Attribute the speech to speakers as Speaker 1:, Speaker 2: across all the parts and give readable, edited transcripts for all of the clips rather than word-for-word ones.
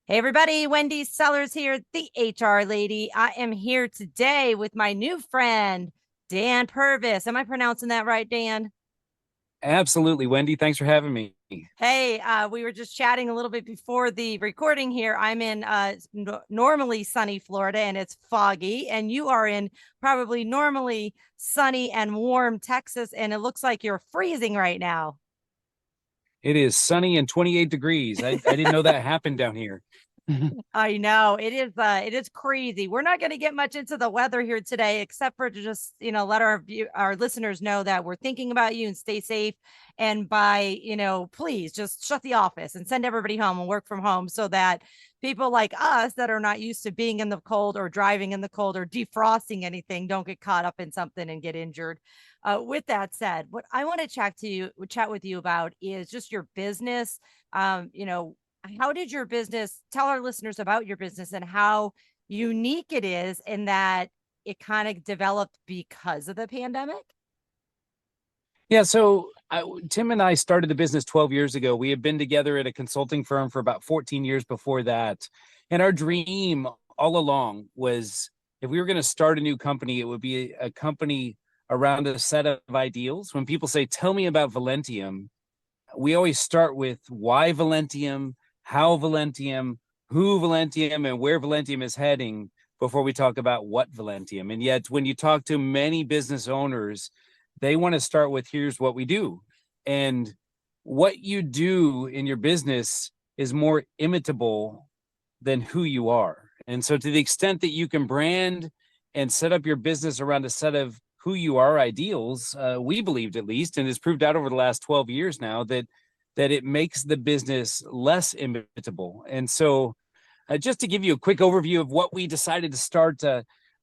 Speaker 1: Hey everybody, Wendy Sellers here, the HR lady. I am here today with my new friend, Dan Purvis. Am I pronouncing that right, Dan?
Speaker 2: Absolutely, Wendy. Thanks for having me.
Speaker 1: Hey, we were just chatting a little bit before the recording here. I'm in normally sunny Florida and it's foggy, and you are in probably normally sunny and warm Texas, and it looks like you're freezing right now.
Speaker 2: It is sunny and 28 degrees. I didn't know that happened down here.
Speaker 1: I know it is crazy. We're not going to get much into the weather here today, except for to just, let our listeners know that we're thinking about you and stay safe. And by, please just shut the office and send everybody home and work from home so that people like us that are not used to being in the cold or driving in the cold or defrosting anything don't get caught up in something and get injured. With that said, what I want to chat with you about is just your business. How did your business tell our listeners about your business and how unique it is in that it kind of developed because of the pandemic?
Speaker 2: Yeah, so Tim and I started the business 12 years ago. We had been together at a consulting firm for about 14 years before that. And our dream all along was if we were going to start a new company, it would be a company around a set of ideals. When people say, "Tell me about Velentium," we always start with why Velentium, how Velentium, who Velentium, and where Velentium is heading before we talk about what Velentium. And yet, when you talk to many business owners, they want to start with here's what we do. And what you do in your business is more imitable than who you are. And so, to the extent that you can brand and set up your business around a set of who you are ideals, we believed at least, and it's proved out over the last 12 years now that it makes the business less imitable. And so, just to give you a quick overview of what we decided to start,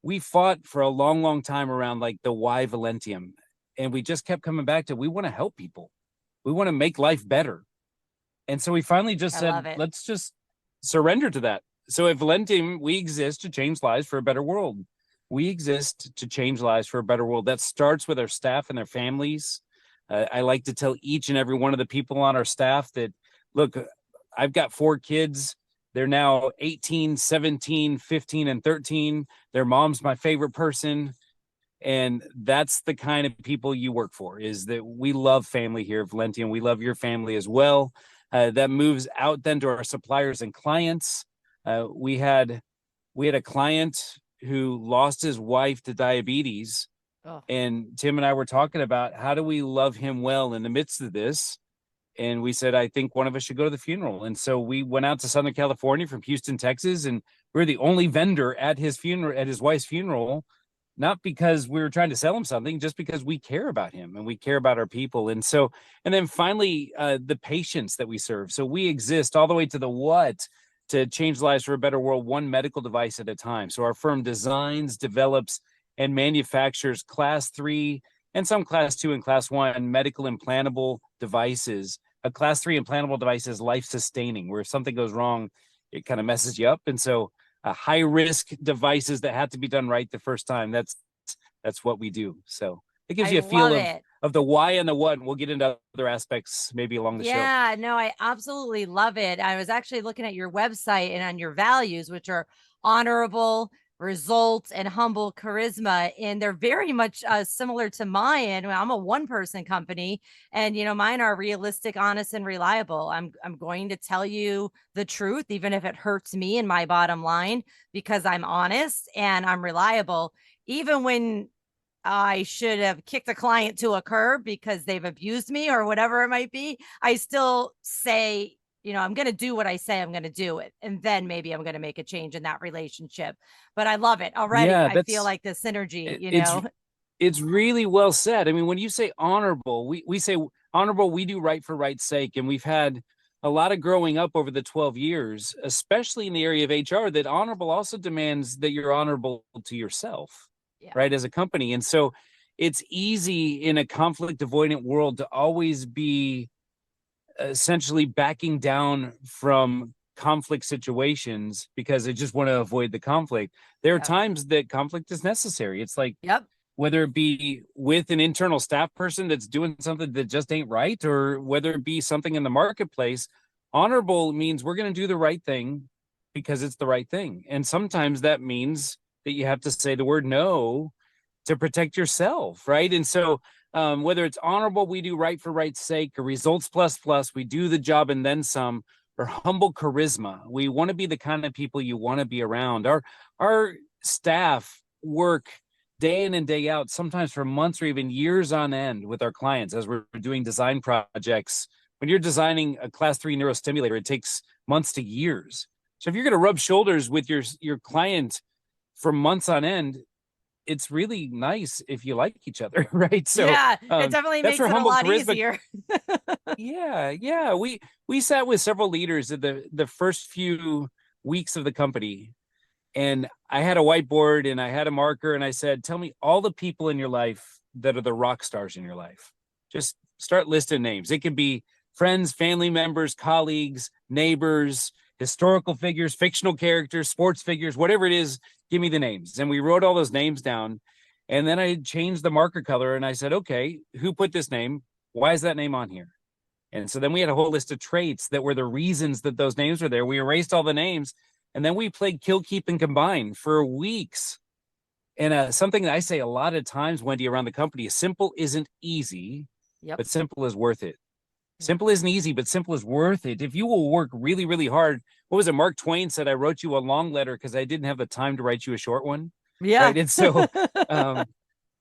Speaker 2: we fought for a long, long time around like the why Velentium, and we just kept coming back to we want to help people, we want to make life better, and so we finally just
Speaker 1: I
Speaker 2: said
Speaker 1: love it.
Speaker 2: let's just surrender to that. So at Velentium, we exist to change lives for a better world. We exist to change lives for a better world. That starts with our staff and their families. I like to tell each and every one of the people on our staff that, look, I've got 4 kids. They're now 18, 17, 15, and 13. Their mom's my favorite person. And that's the kind of people you work for, is that we love family here at Velentium. We love your family as well. That moves out then to our suppliers and clients. We had a client who lost his wife to diabetes,
Speaker 1: Oh,
Speaker 2: and Tim and I were talking about how do we love him well in the midst of this. And we said, I think one of us should go to the funeral. And so we went out to Southern California from Houston, Texas, and we're the only vendor at his funeral, at his wife's funeral, not because we were trying to sell him something, just because we care about him and we care about our people. And so, and then finally, the patients that we serve. So we exist all the way to the what to change lives for a better world, one medical device at a time. So our firm designs, develops, and manufactures class 3 and some class 2 and class 1 medical implantable devices. A class 3 implantable device is life sustaining, where if something goes wrong, it kind of messes you up. And so high risk devices that have to be done right the first time. That's what we do. So it gives
Speaker 1: I
Speaker 2: you a feel
Speaker 1: love
Speaker 2: of
Speaker 1: it.
Speaker 2: the why and the what. And we'll get into other aspects maybe along the show.
Speaker 1: Yeah, no, I absolutely love it. I was actually looking at your website and on your values, which are honorable, results, and humble charisma. And they're very much similar to mine. I'm a one-person company, and mine are realistic, honest, and reliable. I'm going to tell you the truth, even if it hurts me and my bottom line, because I'm honest and I'm reliable. Even when I should have kicked a client to a curb because they've abused me or whatever it might be, I still say, I'm going to do what I say I'm going to do it. And then maybe I'm going to make a change in that relationship. But I love it already.
Speaker 2: Yeah,
Speaker 1: I feel like the synergy,
Speaker 2: it, it's it's really well said. I mean, when you say honorable, we say honorable, we do right for right's sake. And we've had a lot of growing up over the 12 years, especially in the area of HR, that honorable also demands that you're honorable to yourself,
Speaker 1: Yeah.
Speaker 2: right, as a company. And so it's easy in a conflict avoidant world to always be essentially backing down from conflict situations because they just want to avoid the conflict. There are
Speaker 1: Yeah.
Speaker 2: times that conflict is necessary. It's like
Speaker 1: Yep.
Speaker 2: whether it be with an internal staff person that's doing something that just ain't right, or whether it be something in the marketplace. Honorable means we're going to do the right thing because it's the right thing. And sometimes that means that you have to say the word no to protect yourself, right? And so whether it's honorable, we do right for right's sake, or results plus plus, we do the job and then some, or humble charisma. We want to be the kind of people you want to be around. Our staff work day in and day out, sometimes for months or even years on end with our clients as we're doing design projects. When you're designing a class 3 neurostimulator, it takes months to years. So if you're going to rub shoulders with your client for months on end, it's really nice if you like each other, right? So
Speaker 1: Yeah, it definitely
Speaker 2: that's
Speaker 1: makes
Speaker 2: where
Speaker 1: it a
Speaker 2: humble
Speaker 1: lot
Speaker 2: charisma.
Speaker 1: easier.
Speaker 2: Yeah. We sat with several leaders at the first few weeks of the company, and I had a whiteboard and I had a marker, and I said, tell me all the people in your life that are the rock stars in your life. Just start listing names. It could be friends, family members, colleagues, neighbors, historical figures, fictional characters, sports figures, whatever it is, give me the names. And we wrote all those names down. And then I changed the marker color and I said, okay, who put this name? Why is that name on here? And so then we had a whole list of traits that were the reasons that those names were there. We erased all the names, and then we played kill, keep, and combine for weeks. And something that I say a lot of times, Wendy, around the company is simple isn't easy,
Speaker 1: Yep.
Speaker 2: but simple is worth it. Simple isn't easy, but simple is worth it. If you will work really, really hard, what was it? Mark Twain said, I wrote you a long letter because I didn't have the time to write you a short one.
Speaker 1: Yeah.
Speaker 2: Right. And so,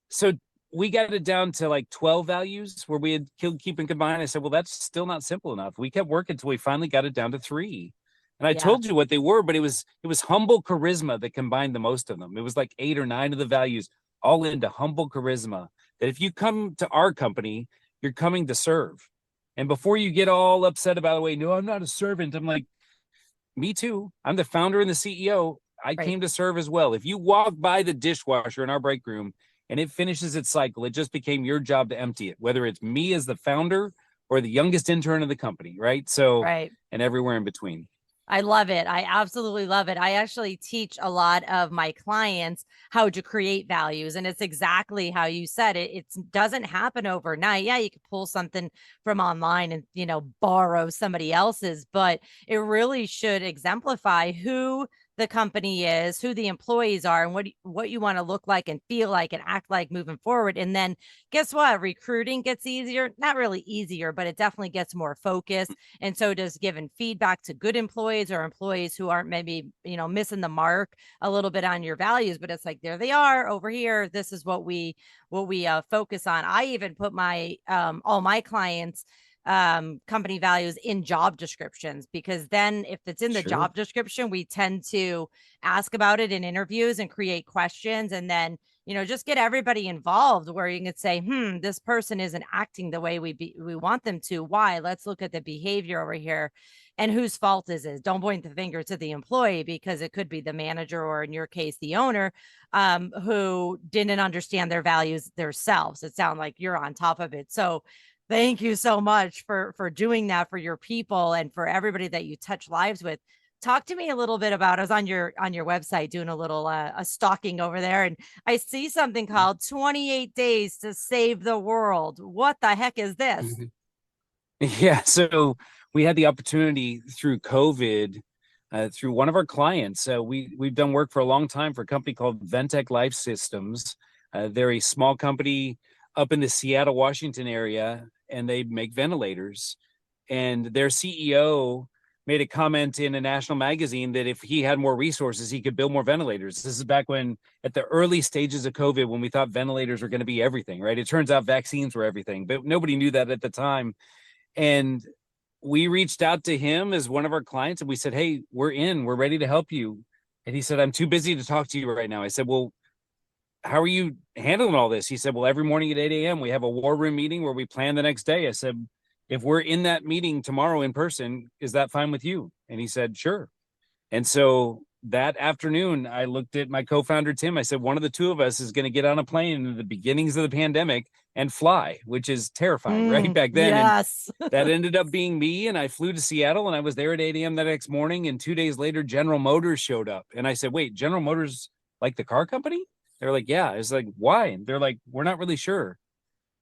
Speaker 2: so we got it down to like 12 values where we had killed, keep, and combine. I said, well, that's still not simple enough. We kept working until we finally got it down to 3. And I
Speaker 1: Yeah.
Speaker 2: told you what they were, but it was humble charisma that combined the most of them. It was like 8 or 9 of the values all into humble charisma, that if you come to our company, you're coming to serve. And before you get all upset about the way, no, I'm not a servant. I'm like, me too. I'm the founder and the CEO. I came to serve as well. If you walk by the dishwasher in our break room and it finishes its cycle, it just became your job to empty it, whether it's me as the founder or the youngest intern of the company, right? So, and everywhere in between.
Speaker 1: I love it. I absolutely love it. I actually teach a lot of my clients how to create values. And it's exactly how you said it. It doesn't happen overnight. Yeah, you can pull something from online and, borrow somebody else's, but it really should exemplify who the company is, who the employees are, and what you want to look like and feel like and act like moving forward. And then guess what? Recruiting gets easier. Not really easier, but it definitely gets more focused. And so does giving feedback to good employees or employees who aren't maybe, missing the mark a little bit on your values, but it's like, there they are over here. This is what we focus on. I even put my all my clients company values in job descriptions, because then if it's in the job description, we tend to ask about it in interviews and create questions, and then just get everybody involved, where you can say, this person isn't acting the way we want them to. Why? Let's look at the behavior over here, and whose fault is it? Don't point the finger to the employee, because it could be the manager, or in your case, the owner, who didn't understand their values themselves. It sounds like you're on top of it. So thank you so much for doing that for your people and for everybody that you touch lives with. Talk to me a little bit about, I was on your website doing a little a stalking over there, and I see something called 28 days to save the world. What the heck is this?
Speaker 2: Yeah, so we had the opportunity through COVID, through one of our clients. We've done work for a long time for a company called Ventec Life Systems. They're a small company up in the Seattle, Washington area, and they make ventilators. And their CEO made a comment in a national magazine that if he had more resources, he could build more ventilators. This is back when, at the early stages of COVID, when we thought ventilators were going to be everything, right? It turns out vaccines were everything, but nobody knew that at the time. And we reached out to him as one of our clients, and we said, hey, we're ready to help you. And he said, I'm too busy to talk to you right now. I said, well, how are you handling all this? He said, well, every morning at 8 a.m. we have a war room meeting where we plan the next day. I said, if we're in that meeting tomorrow in person, is that fine with you? And he said, sure. And so that afternoon, I looked at my co-founder, Tim. I said, one of the two of us is going to get on a plane in the beginnings of the pandemic and fly, which is terrifying, right? Back then.
Speaker 1: Yes.
Speaker 2: And that ended up being me. And I flew to Seattle, and I was there at 8 a.m. that next morning. And 2 days later, General Motors showed up. And I said, wait, General Motors, like the car company? They're like, yeah. It's like, why? And they're like, we're not really sure.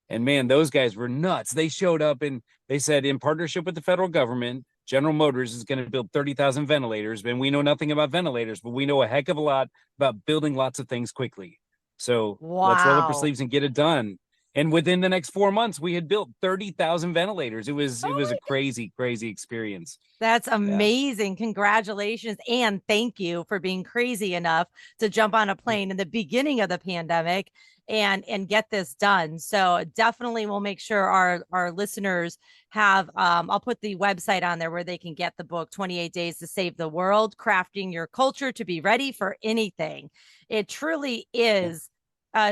Speaker 2: And man, those guys were nuts. They showed up and they said, in partnership with the federal government, General Motors is going to build 30,000 ventilators, and we know nothing about ventilators, but we know a heck of a lot about building lots of things quickly. So let's roll up our
Speaker 1: Wow.
Speaker 2: sleeves and get it done. And within the next 4 months, we had built 30,000 ventilators. It was a crazy, crazy experience.
Speaker 1: That's
Speaker 2: Yeah.
Speaker 1: amazing. Congratulations. And thank you for being crazy enough to jump on a plane in the beginning of the pandemic and get this done. So definitely we'll make sure our listeners have I'll put the website on there where they can get the book 28 Days to Save the World, Crafting Your Culture to Be Ready for Anything. It truly
Speaker 2: Yeah.
Speaker 1: is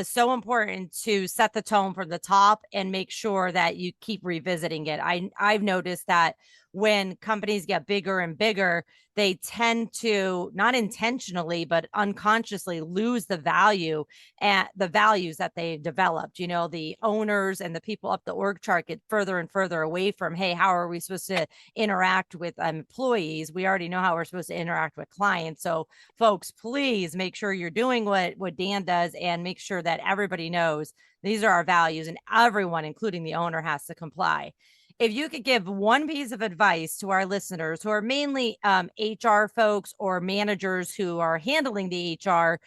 Speaker 1: so important to set the tone from the top and make sure that you keep revisiting it. I've noticed that when companies get bigger and bigger, they tend to not intentionally but unconsciously lose the value and the values that they've developed. You know, the owners and the people up the org chart get further and further away from, hey, how are we supposed to interact with employees? We already know how we're supposed to interact with clients. So folks, please make sure you're doing what Dan does and make sure that everybody knows these are our values, and everyone, including the owner, has to comply. If you could give one piece of advice to our listeners who are mainly HR folks or managers who are handling the HR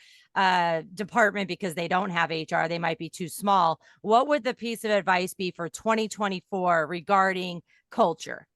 Speaker 1: department because they don't have HR, they might be too small, what would the piece of advice be for 2024 regarding culture?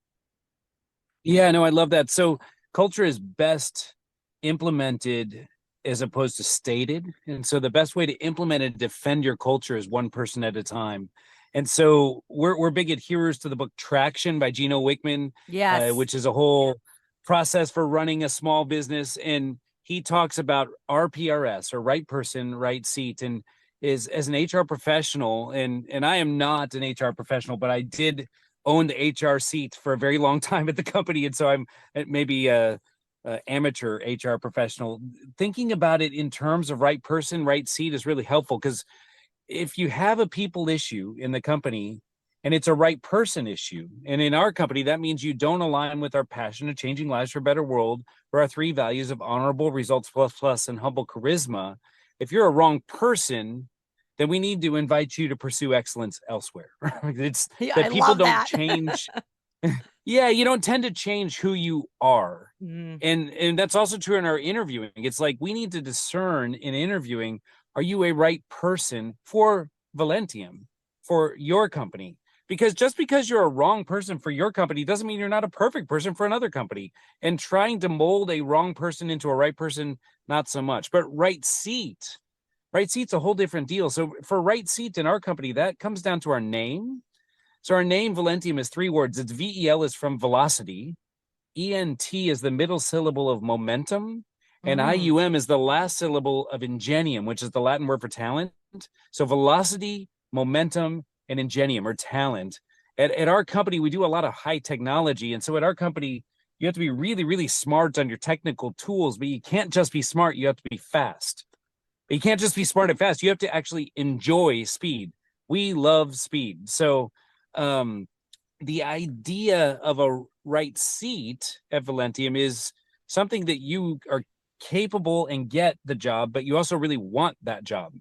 Speaker 2: Yeah, no, I love that. So culture is best implemented as opposed to stated. And so the best way to implement and defend your culture is one person at a time. And so we're big adherers to the book Traction by Gino Wickman,
Speaker 1: Yes.
Speaker 2: which is a whole process for running a small business. And he talks about RPRS, or right person, right seat. And is as an HR professional, and I am not an HR professional, but I did own the HR seat for a very long time at the company. And so I'm maybe amateur HR professional. Thinking about it in terms of right person, right seat is really helpful, because if you have a people issue in the company and it's a right person issue, and in our company, that means you don't align with our passion of changing lives for a better world, or our three values of honorable, results plus plus, and humble charisma. If you're a wrong person, then we need to invite you to pursue excellence elsewhere. It's
Speaker 1: Yeah, I
Speaker 2: that people
Speaker 1: love
Speaker 2: don't
Speaker 1: that.
Speaker 2: change. Yeah, you don't tend to change who you are.
Speaker 1: Mm.
Speaker 2: And that's also true in our interviewing. It's like we need to discern in interviewing, are you a right person for Velentium, for your company? Because just because you're a wrong person for your company doesn't mean you're not a perfect person for another company. And trying to mold a wrong person into a right person, not so much. But right seat's a whole different deal. So for right seat in our company, that comes down to our name. So our name Velentium is 3 words. It's VEL is from velocity, ENT is the middle syllable of momentum, and
Speaker 1: Mm.
Speaker 2: IUM is the last syllable of ingenium, which is the Latin word for talent. So velocity, momentum, and ingenium, or talent. At our company, we do a lot of high technology. And so at our company, you have to be really, really smart on your technical tools, but you can't just be smart, you have to be fast. You can't just be smart and fast. You have to actually enjoy speed. We love speed. So um, the idea of a right seat at Velentium is something that you are capable and get the job, but you also really want that job.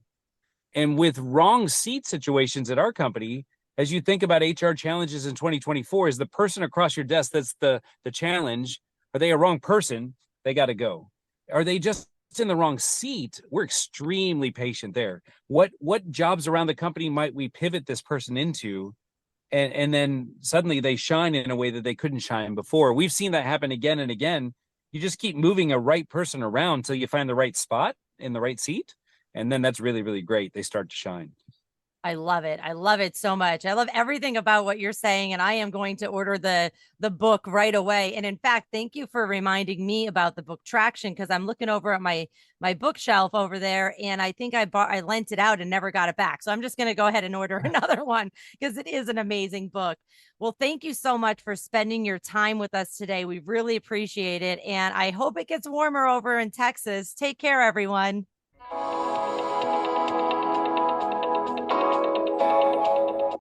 Speaker 2: And with wrong seat situations at our company, as you think about HR challenges in 2024, is the person across your desk that's the challenge. Are they a wrong person? They got to go. Are they just in the wrong seat? We're extremely patient there. What jobs around the company might we pivot this person into, and then suddenly they shine in a way that they couldn't shine before? We've seen that happen again and again. You just keep moving a right person around till you find the right spot in the right seat, and then that's really, really great. They start to shine.
Speaker 1: I love it. I love it so much. I love everything about what you're saying, and I am going to order the book right away. And in fact, thank you for reminding me about the book Traction, because I'm looking over at my bookshelf over there, and I think I lent it out and never got it back. So I'm just going to go ahead and order another one because it is an amazing book. Well, thank you so much for spending your time with us today. We really appreciate it, and I hope it gets warmer over in Texas. Take care, everyone.